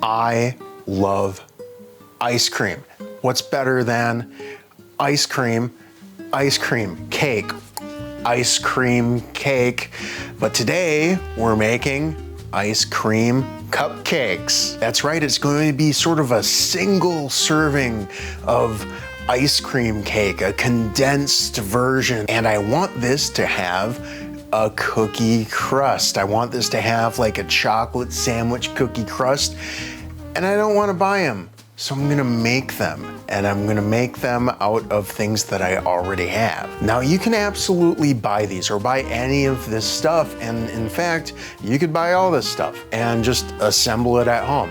I love ice cream. What's better than ice cream cake, ice cream cake. But today we're making ice cream cupcakes. That's right, it's going to be sort of a single serving of ice cream cake, a condensed version. And I want this to have a cookie crust. I want this to have like a chocolate sandwich cookie crust, and I don't want to buy them. So I'm gonna make them, and I'm gonna make them out of things that I already have. Now you can absolutely buy these or buy any of this stuff, and in fact, you could buy all this stuff and just assemble it at home.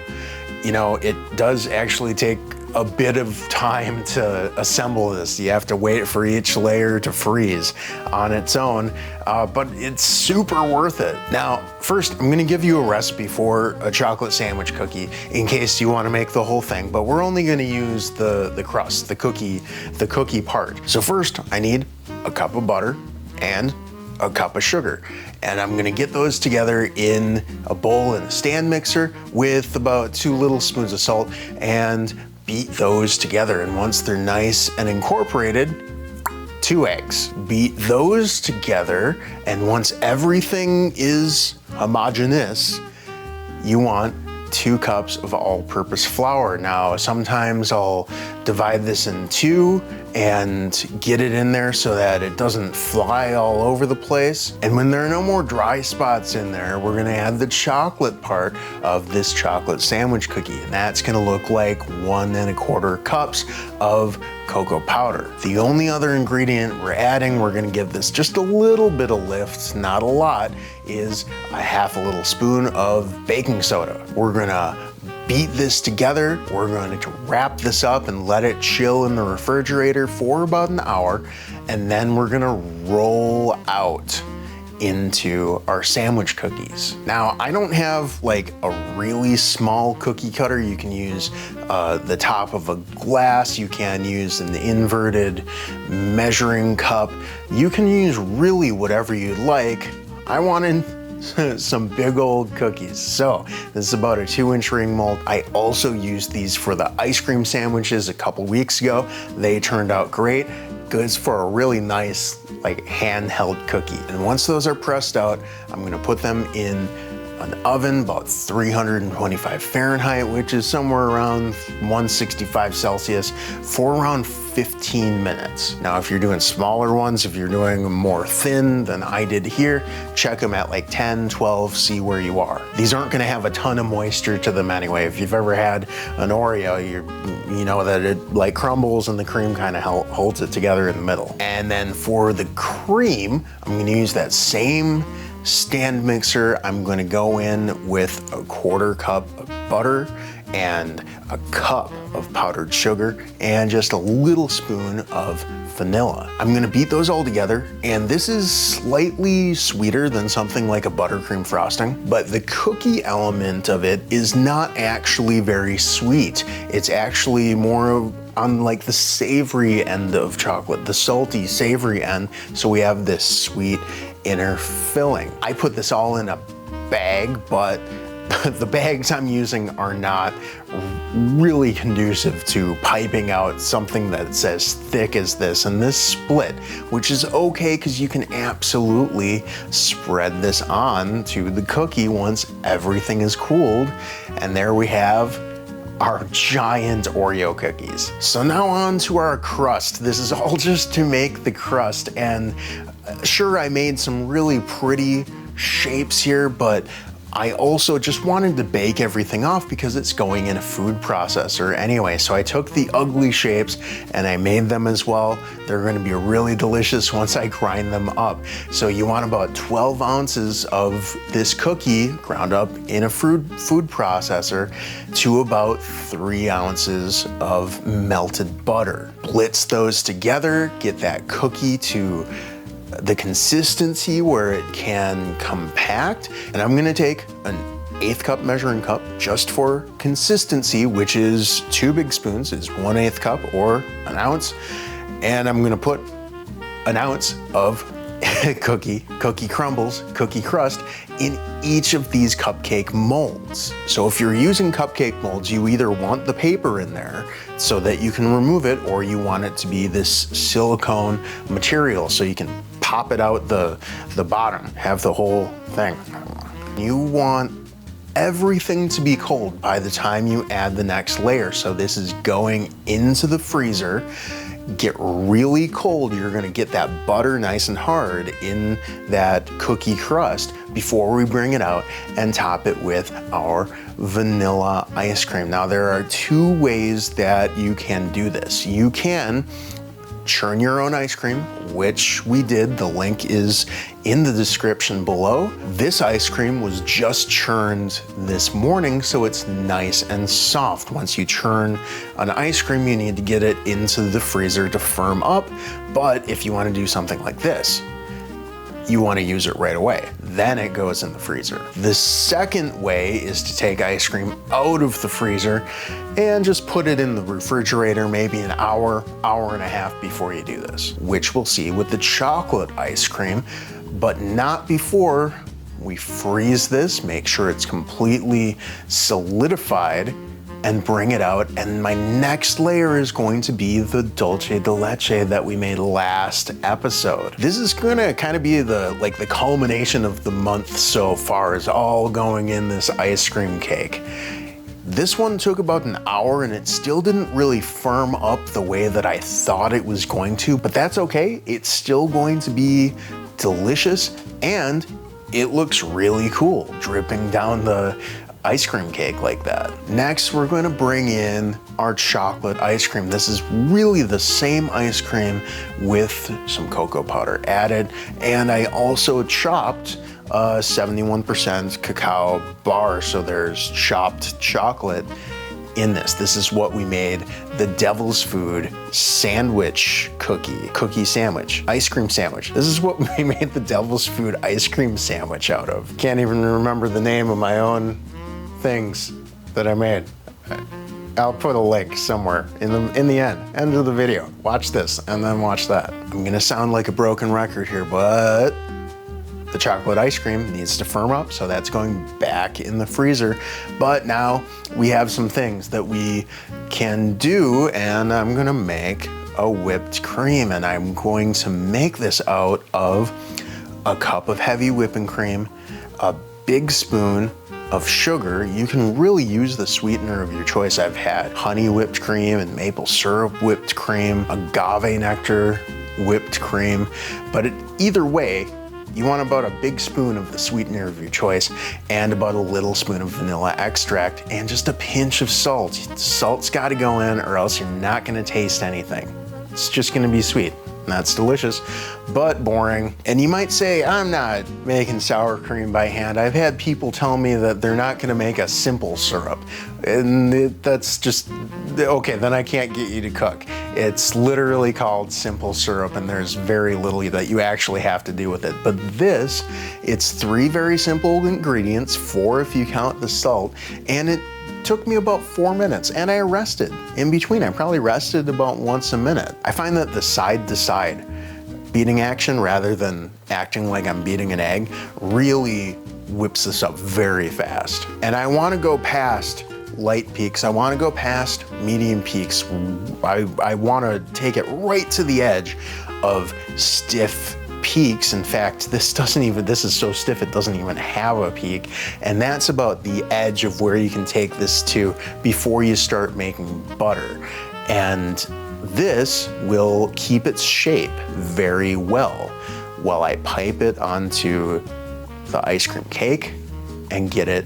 You know, it does actually take a bit of time to assemble this. You have to wait for each layer to freeze on its own, but it's super worth it. Now, first, I'm gonna give you a recipe for a chocolate sandwich cookie in case you wanna make the whole thing, but we're only gonna use the crust, the cookie part. So first, I need a cup of butter and a cup of sugar. And I'm gonna get those together in a bowl in a stand mixer with about 2 little spoons of salt and beat those together. And once they're nice and incorporated, 2 eggs. Beat those together, and once everything is homogeneous, you want 2 cups of all-purpose flour. Now, sometimes I'll divide this in 2 and get it in there so that it doesn't fly all over the place. And when there are no more dry spots in there, we're gonna add the chocolate part of this chocolate sandwich cookie. And that's gonna look like 1 1/4 cups of cocoa powder. The only other ingredient we're adding, we're gonna give this just a little bit of lift, not a lot, is a 1/2 little spoon of baking soda. We're gonna beat this together. We're going to wrap this up and let it chill in the refrigerator for about an hour, and then we're gonna roll out into our sandwich cookies. Now, I don't have like a really small cookie cutter. You can use the top of a glass. You can use an inverted measuring cup. You can use really whatever you'd like. I wanted some big old cookies. So this is about a 2-inch ring mold. I also used these for the ice cream sandwiches a couple weeks ago. They turned out great. Goods for a really nice like handheld cookie. And once those are pressed out, I'm gonna put them in an oven about 325 Fahrenheit, which is somewhere around 165 Celsius for around 15 minutes. Now, if you're doing smaller ones, if you're doing them more thin than I did here, check them at like 10, 12, see where you are. These aren't gonna have a ton of moisture to them anyway. If you've ever had an Oreo, you know that it like crumbles and the cream kind of holds it together in the middle. And then for the cream, I'm gonna use that same stand mixer. I'm gonna go in with a 1/4 cup of butter and a cup of powdered sugar and just a little spoon of vanilla. I'm gonna beat those all together, and this is slightly sweeter than something like a buttercream frosting, but the cookie element of it is not actually very sweet. It's actually more on like the savory end of chocolate, the salty, savory end, so we have this sweet inner filling. I put this all in a bag, but the bags I'm using are not really conducive to piping out something that's as thick as this. And this split, which is okay because you can absolutely spread this on to the cookie once everything is cooled. And there we have our giant Oreo cookies. So now on to our crust. This is all just to make the crust. And sure, I made some really pretty shapes here, but I also just wanted to bake everything off because it's going in a food processor anyway. So I took the ugly shapes and I made them as well. They're gonna be really delicious once I grind them up. So you want about 12 ounces of this cookie ground up in a food processor to about 3 ounces of melted butter. Blitz those together, get that cookie to the consistency where it can compact. And I'm gonna take an 1/8 cup measuring cup just for consistency, which is 2 big spoons, is 1/8 cup or an ounce. And I'm gonna put an ounce of cookie crumbles, cookie crust in each of these cupcake molds. So if you're using cupcake molds, you either want the paper in there so that you can remove it, or you want it to be this silicone material so you can pop it out the bottom, have the whole thing. You want everything to be cold by the time you add the next layer. So this is going into the freezer. Get really cold. You're gonna get that butter nice and hard in that cookie crust before we bring it out and top it with our vanilla ice cream. Now there are two ways that you can do this. You can churn your own ice cream, which we did. The link is in the description below. This ice cream was just churned this morning, so it's nice and soft. Once you churn an ice cream, you need to get it into the freezer to firm up. But if you want to do something like this, you want to use it right away. Then it goes in the freezer. The second way is to take ice cream out of the freezer and just put it in the refrigerator maybe an hour, hour and a half before you do this, which we'll see with the chocolate ice cream, but not before we freeze this, make sure it's completely solidified, and bring it out. And my next layer is going to be the Dulce de Leche that we made last episode. This is gonna kind of be the culmination of the month so far, is all going in this ice cream cake. This one took about an hour and it still didn't really firm up the way that I thought it was going to, but that's okay. It's still going to be delicious and it looks really cool dripping down the ice cream cake like that. Next, we're going to bring in our chocolate ice cream. This is really the same ice cream with some cocoa powder added, and I also chopped 71% cacao bar, so there's chopped chocolate in this. This is what we made the devil's food sandwich cookie sandwich, ice cream sandwich. This is what we made the devil's food ice cream sandwich out of. Can't even remember the name of my own things that I made. I'll put a link somewhere in the end of the video. Watch this and then watch that. I'm gonna sound like a broken record here, but the chocolate ice cream needs to firm up, so that's going back in the freezer. But now we have some things that we can do, and I'm gonna make a whipped cream, and I'm going to make this out of a cup of heavy whipping cream, a big spoon of sugar. You can really use the sweetener of your choice. I've had honey whipped cream and maple syrup whipped cream, agave nectar whipped cream, but either way, you want about a big spoon of the sweetener of your choice and about a little spoon of vanilla extract and just a pinch of salt. Salt's gotta go in or else you're not gonna taste anything. It's just gonna be sweet. That's delicious, but boring. And you might say, I'm not making sour cream by hand. I've had people tell me that they're not gonna make a simple syrup. And that's just, okay, then I can't get you to cook. It's literally called simple syrup and there's very little that you actually have to do with it. But this, it's 3 very simple ingredients, 4 if you count the salt, and it took me about 4 minutes, and I rested in between. I probably rested about once a minute. I find that the side to side beating action rather than acting like I'm beating an egg really whips this up very fast. And I wanna go past light peaks. I wanna go past medium peaks. I wanna take it right to the edge of stiff peaks. In fact, this is so stiff it doesn't even have a peak. And that's about the edge of where you can take this to before you start making butter. And this will keep its shape very well while I pipe it onto the ice cream cake and get it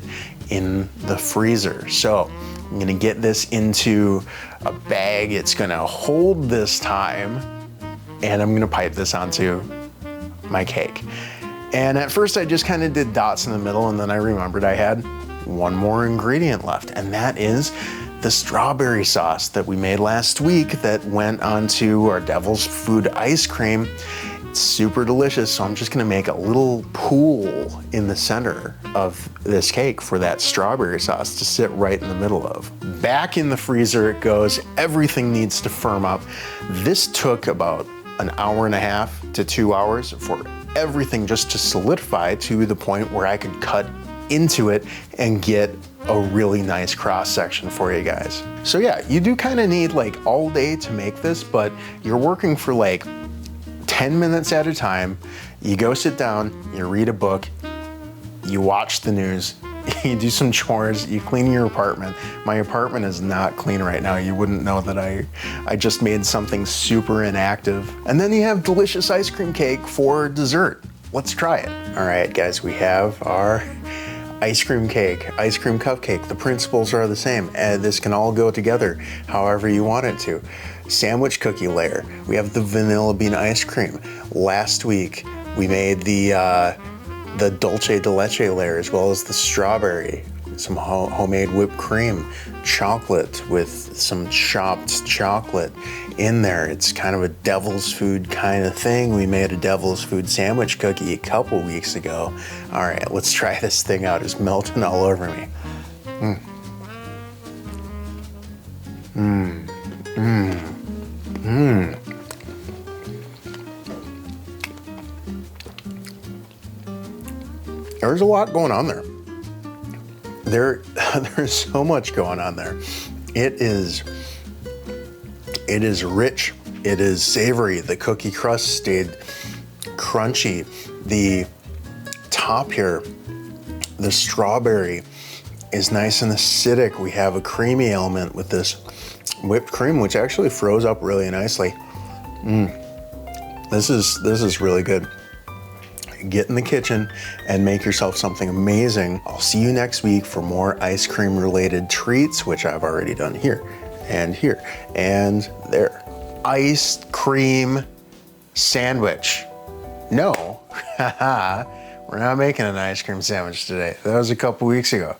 in the freezer. So I'm gonna get this into a bag. It's gonna hold this time, and I'm gonna pipe this onto my cake. And at first I just kind of did dots in the middle, and then I remembered I had one more ingredient left, and that is the strawberry sauce that we made last week that went onto our devil's food ice cream. It's super delicious, so I'm just gonna make a little pool in the center of this cake for that strawberry sauce to sit right in the middle of. Back in the freezer it goes. Everything needs to firm up. This took about an hour and a half to 2 hours for everything just to solidify to the point where I could cut into it and get a really nice cross section for you guys. So yeah, you do kind of need like all day to make this, but you're working for like 10 minutes at a time. You go sit down, you read a book, you watch the news, you do some chores, you clean your apartment. My apartment is not clean right now. You wouldn't know that I just made something super inactive. And then you have delicious ice cream cake for dessert. Let's try it. All right, guys, we have our ice cream cake, ice cream cupcake. The principles are the same. And this can all go together however you want it to. Sandwich cookie layer. We have the vanilla bean ice cream. Last week, we made the Dulce de Leche layer as well as the strawberry, some homemade whipped cream, chocolate with some chopped chocolate in there. It's kind of a devil's food kind of thing. We made a devil's food sandwich cookie a couple weeks ago. All right, let's try this thing out. It's melting all over me. There's a lot going on there. There's so much going on there. It is rich. It is savory. The cookie crust stayed crunchy. The top here, the strawberry is nice and acidic. We have a creamy element with this whipped cream, which actually froze up really nicely. This is really good. Get in the kitchen and make yourself something amazing. I'll see you next week for more ice cream related treats, which I've already done here and there. Ice cream sandwich. No, we're not making an ice cream sandwich today. That was a couple weeks ago.